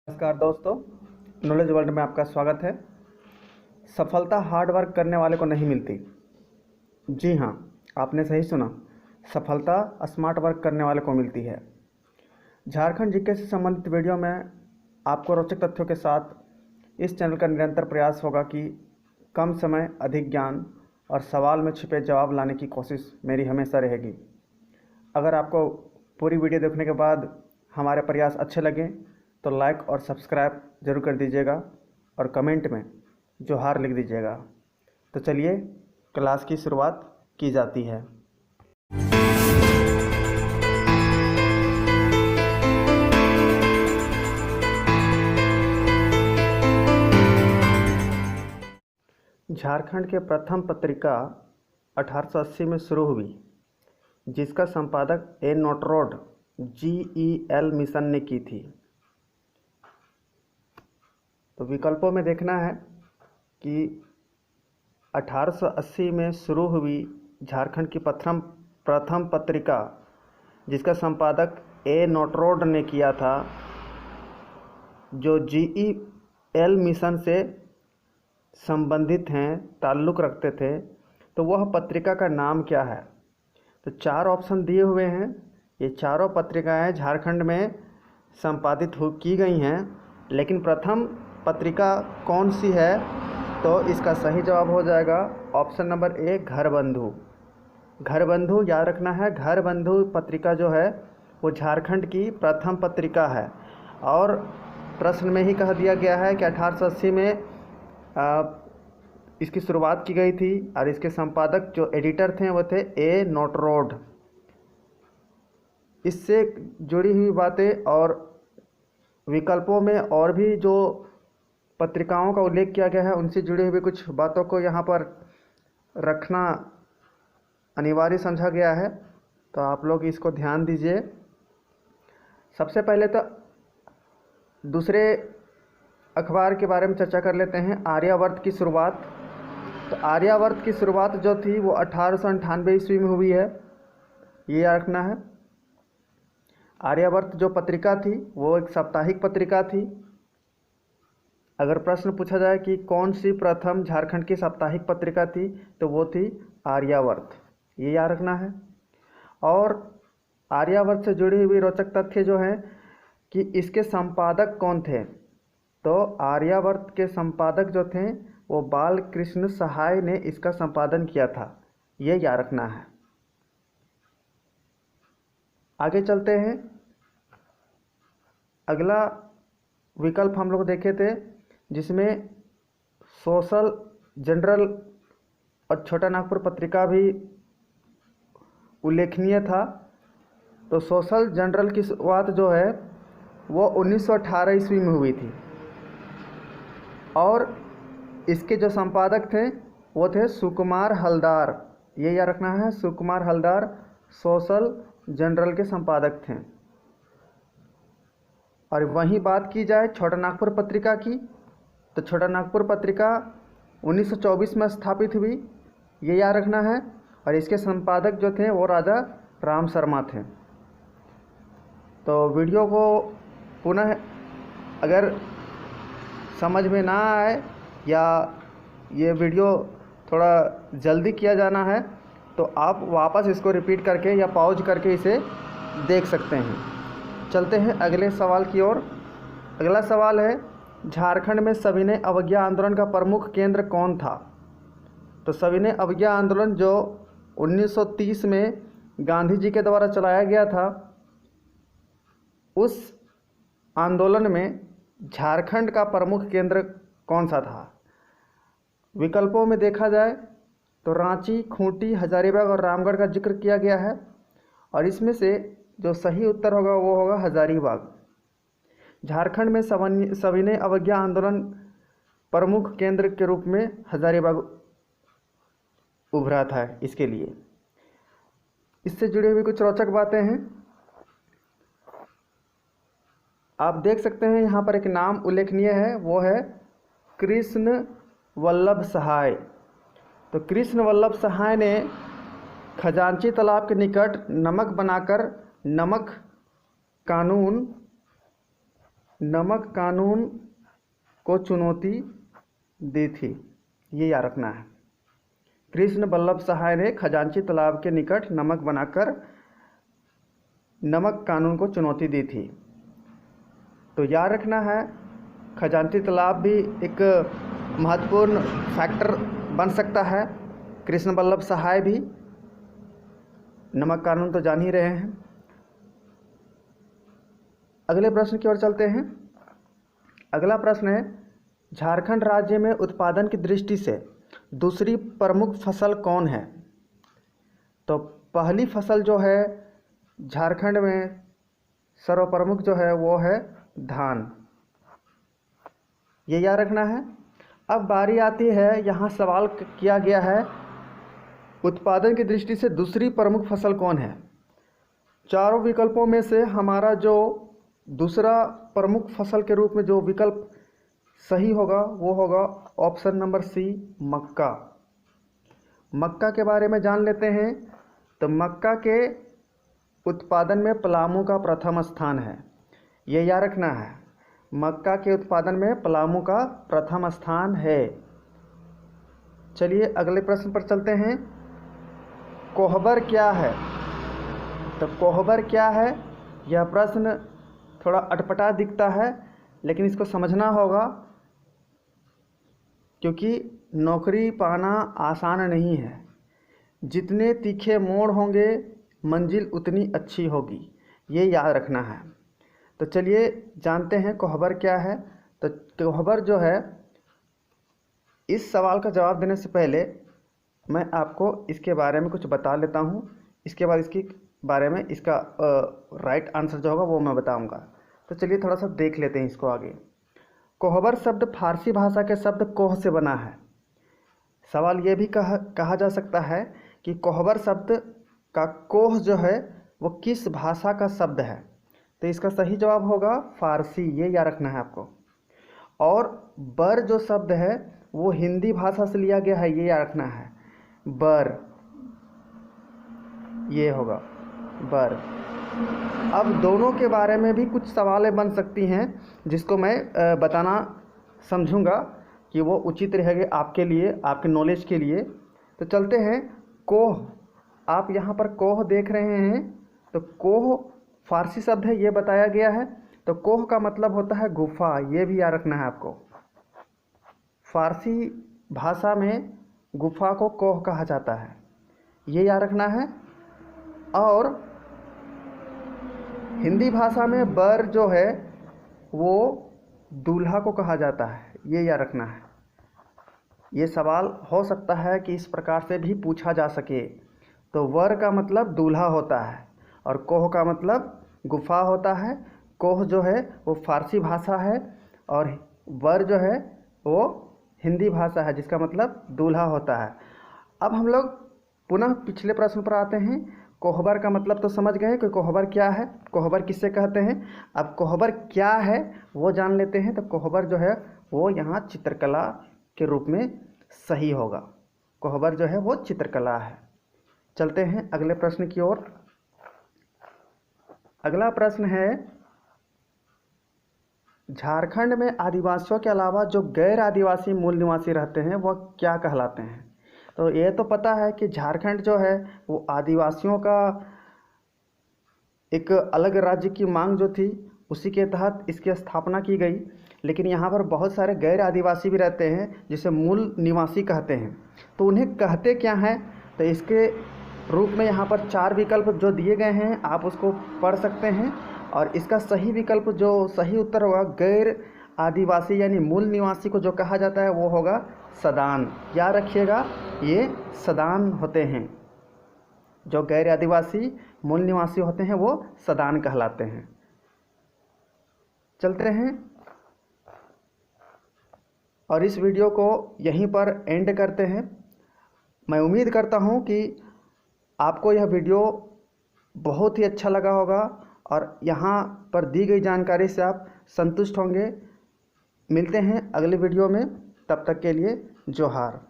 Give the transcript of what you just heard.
नमस्कार दोस्तों, knowledge world में आपका स्वागत है। सफलता हार्ड वर्क करने वाले को नहीं मिलती। जी हाँ, आपने सही सुना, सफलता स्मार्ट वर्क करने वाले को मिलती है। झारखंड जीके से संबंधित वीडियो में आपको रोचक तथ्यों के साथ इस चैनल का निरंतर प्रयास होगा कि कम समय अधिक ज्ञान और सवाल में छिपे जवाब लाने की कोशिश मेरी हमेशा रहेगी। अगर आपको पूरी वीडियो देखने के बाद हमारे प्रयास अच्छे लगें तो लाइक और सब्सक्राइब जरूर कर दीजिएगा और कमेंट में जोहार लिख दीजिएगा। तो चलिए क्लास की शुरुआत की जाती है। झारखंड के प्रथम पत्रिका 1880 में शुरू हुई, जिसका संपादक ए नोटरोड GEL मिशन ने की थी। तो विकल्पों में देखना है कि 1880 में शुरू हुई झारखंड की प्रथम पत्रिका जिसका संपादक ए नोटरोड ने किया था, जो GEL मिशन से संबंधित हैं, ताल्लुक़ रखते थे, तो वह पत्रिका का नाम क्या है? तो चार ऑप्शन दिए हुए हैं। ये चारों पत्रिकाएं झारखंड में संपादित की गई हैं, लेकिन प्रथम पत्रिका कौन सी है? तो इसका सही जवाब हो जाएगा ऑप्शन नंबर ए, घर बंधु। घर बंधु याद रखना है। घर बंधु पत्रिका जो है वो झारखंड की प्रथम पत्रिका है और प्रश्न में ही कह दिया गया है कि 1880 में इसकी शुरुआत की गई थी और इसके संपादक जो एडिटर थे वो थे ए नोटरोड। इससे जुड़ी हुई बातें और विकल्पों में और भी जो पत्रिकाओं का उल्लेख किया गया है उनसे जुड़ी हुई कुछ बातों को यहाँ पर रखना अनिवार्य समझा गया है, तो आप लोग इसको ध्यान दीजिए। सबसे पहले तो दूसरे अखबार के बारे में चर्चा कर लेते हैं, आर्यावर्त की शुरुआत। तो आर्यावर्त की शुरुआत जो थी वो 1898 ईस्वी में हुई है, ये याद रखना है। आर्यावर्त जो पत्रिका थी वो एक साप्ताहिक पत्रिका थी। अगर प्रश्न पूछा जाए कि कौन सी प्रथम झारखंड की साप्ताहिक पत्रिका थी तो वो थी आर्यावर्त, ये याद रखना है। और आर्यावर्त से जुड़ी हुई रोचक तथ्य जो है कि इसके संपादक कौन थे? तो आर्यावर्त के संपादक जो थे वो बालकृष्ण सहाय ने इसका संपादन किया था, ये याद रखना है। आगे चलते हैं। अगला विकल्प हम लोग देखे थे जिसमें सोशल जनरल और छोटा नागपुर पत्रिका भी उल्लेखनीय था। तो सोशल जनरल की शुरुआत जो है वो 1918 ईस्वी में हुई थी और इसके जो संपादक थे वो थे सुकुमार हलदार, ये याद रखना है। सुकुमार हलदार सोशल जनरल के संपादक थे। और वहीं बात की जाए छोटा नागपुर पत्रिका की, तो छोटा नागपुर पत्रिका 1924 में स्थापित हुई, ये याद रखना है। और इसके संपादक जो थे वो राजा राम शर्मा थे। तो वीडियो को पुनः अगर समझ में ना आए या ये वीडियो थोड़ा जल्दी किया जाना है तो आप वापस इसको रिपीट करके या पॉज करके इसे देख सकते हैं। चलते हैं अगले सवाल की ओर। अगला सवाल है, झारखंड में सविनय अवज्ञा आंदोलन का प्रमुख केंद्र कौन था? तो सविनय अवज्ञा आंदोलन जो 1930 में गांधी जी के द्वारा चलाया गया था, उस आंदोलन में झारखंड का प्रमुख केंद्र कौन सा था? विकल्पों में देखा जाए तो रांची, खूंटी, हजारीबाग और रामगढ़ का जिक्र किया गया है और इसमें से जो सही उत्तर होगा वो होगा हजारीबाग। झारखंड में सविनय अवज्ञा आंदोलन प्रमुख केंद्र के रूप में हजारीबाग उभरा था। इसके लिए इससे जुड़ी हुई कुछ रोचक बातें हैं, आप देख सकते हैं। यहाँ पर एक नाम उल्लेखनीय है, वो है कृष्ण वल्लभ सहाय। तो कृष्ण वल्लभ सहाय ने खजांची तालाब के निकट नमक बनाकर नमक कानून नमक कानून को चुनौती दी थी, ये याद रखना है। कृष्ण वल्लभ सहाय ने खजांची तालाब के निकट नमक बनाकर नमक कानून को चुनौती दी थी। तो याद रखना है, खजांची तालाब भी एक महत्वपूर्ण फैक्टर बन सकता है। कृष्ण वल्लभ सहाय भी, नमक कानून तो जान ही रहे हैं। अगले प्रश्न की ओर चलते हैं। अगला प्रश्न है, झारखंड राज्य में उत्पादन की दृष्टि से दूसरी प्रमुख फसल कौन है? तो पहली फसल जो है झारखंड में सर्वप्रमुख जो है वो है धान, ये याद रखना है। अब बारी आती है, यहाँ सवाल किया गया है उत्पादन की दृष्टि से दूसरी प्रमुख फसल कौन है। चारों विकल्पों में से हमारा जो दूसरा प्रमुख फसल के रूप में जो विकल्प सही होगा वो होगा ऑप्शन नंबर सी, मक्का। मक्का के बारे में जान लेते हैं। तो मक्का के उत्पादन में पलामू का प्रथम स्थान है, ये याद रखना है। मक्का के उत्पादन में पलामू का प्रथम स्थान है। चलिए अगले प्रश्न पर चलते हैं। कोहबर क्या है? तो कोहबर क्या है, यह प्रश्न थोड़ा अटपटा दिखता है, लेकिन इसको समझना होगा क्योंकि नौकरी पाना आसान नहीं है। जितने तीखे मोड़ होंगे मंजिल उतनी अच्छी होगी, ये याद रखना है। तो चलिए जानते हैं कोहबर क्या है। तो कोहबर जो है, इस सवाल का जवाब देने से पहले मैं आपको इसके बारे में कुछ बता लेता हूँ। इसके बाद इसके बारे में इसका राइट आंसर जो होगा वो मैं बताऊँगा। तो चलिए थोड़ा सा देख लेते हैं इसको आगे। कोहबर शब्द फारसी भाषा के शब्द कोह से बना है। सवाल ये भी कहा जा सकता है कि कोहबर शब्द का कोह जो है वो किस भाषा का शब्द है। तो इसका सही जवाब होगा फारसी, ये याद रखना है आपको। और बर जो शब्द है वो हिंदी भाषा से लिया गया है, ये याद रखना है। बर, ये होगा बर। अब दोनों के बारे में भी कुछ सवालें बन सकती हैं जिसको मैं बताना समझूंगा कि वो उचित रहेंगे आपके लिए, आपके नॉलेज के लिए। तो चलते हैं। कोह, आप यहाँ पर कोह देख रहे हैं। तो कोह फारसी शब्द है, ये बताया गया है। तो कोह का मतलब होता है गुफा, ये भी याद रखना है आपको। फारसी भाषा में गुफा को कोह कहा जाता है, ये याद रखना है। और हिंदी भाषा में बर जो है वो दूल्हा को कहा जाता है, ये याद रखना है। ये सवाल हो सकता है कि इस प्रकार से भी पूछा जा सके। तो वर का मतलब दूल्हा होता है और कोह का मतलब गुफा होता है। कोह जो है वो फारसी भाषा है और वर जो है वो हिंदी भाषा है जिसका मतलब दूल्हा होता है। अब हम लोग पुनः पिछले प्रश्न पर आते हैं। कोहबर का मतलब तो समझ गए कि कोहबर क्या है, कोहबर किसे कहते हैं। अब कोहबर क्या है वो जान लेते हैं। तो कोहबर जो है वो यहाँ चित्रकला के रूप में सही होगा। कोहबर जो है वो चित्रकला है। चलते हैं अगले प्रश्न की ओर। अगला प्रश्न है, झारखंड में आदिवासियों के अलावा जो गैर आदिवासी मूल निवासी रहते हैं वह क्या कहलाते हैं। तो ये तो पता है कि झारखंड जो है वो आदिवासियों का एक अलग राज्य की मांग जो थी उसी के तहत इसकी स्थापना की गई। लेकिन यहाँ पर बहुत सारे गैर आदिवासी भी रहते हैं जिसे मूल निवासी कहते हैं। तो उन्हें कहते क्या हैं, तो इसके रूप में यहाँ पर 4 विकल्प जो दिए गए हैं आप उसको पढ़ सकते हैं। और इसका सही विकल्प जो सही उत्तर होगा गैर आदिवासी यानी मूल निवासी को जो कहा जाता है वो होगा सदान। याद रखिएगा ये सदान होते हैं। जो गैर आदिवासी मूल निवासी होते हैं वो सदान कहलाते हैं। चलते हैं और इस वीडियो को यहीं पर एंड करते हैं। मैं उम्मीद करता हूं कि आपको यह वीडियो बहुत ही अच्छा लगा होगा और यहाँ पर दी गई जानकारी से आप संतुष्ट होंगे। मिलते हैं अगले वीडियो में, तब तक के लिए जोहार।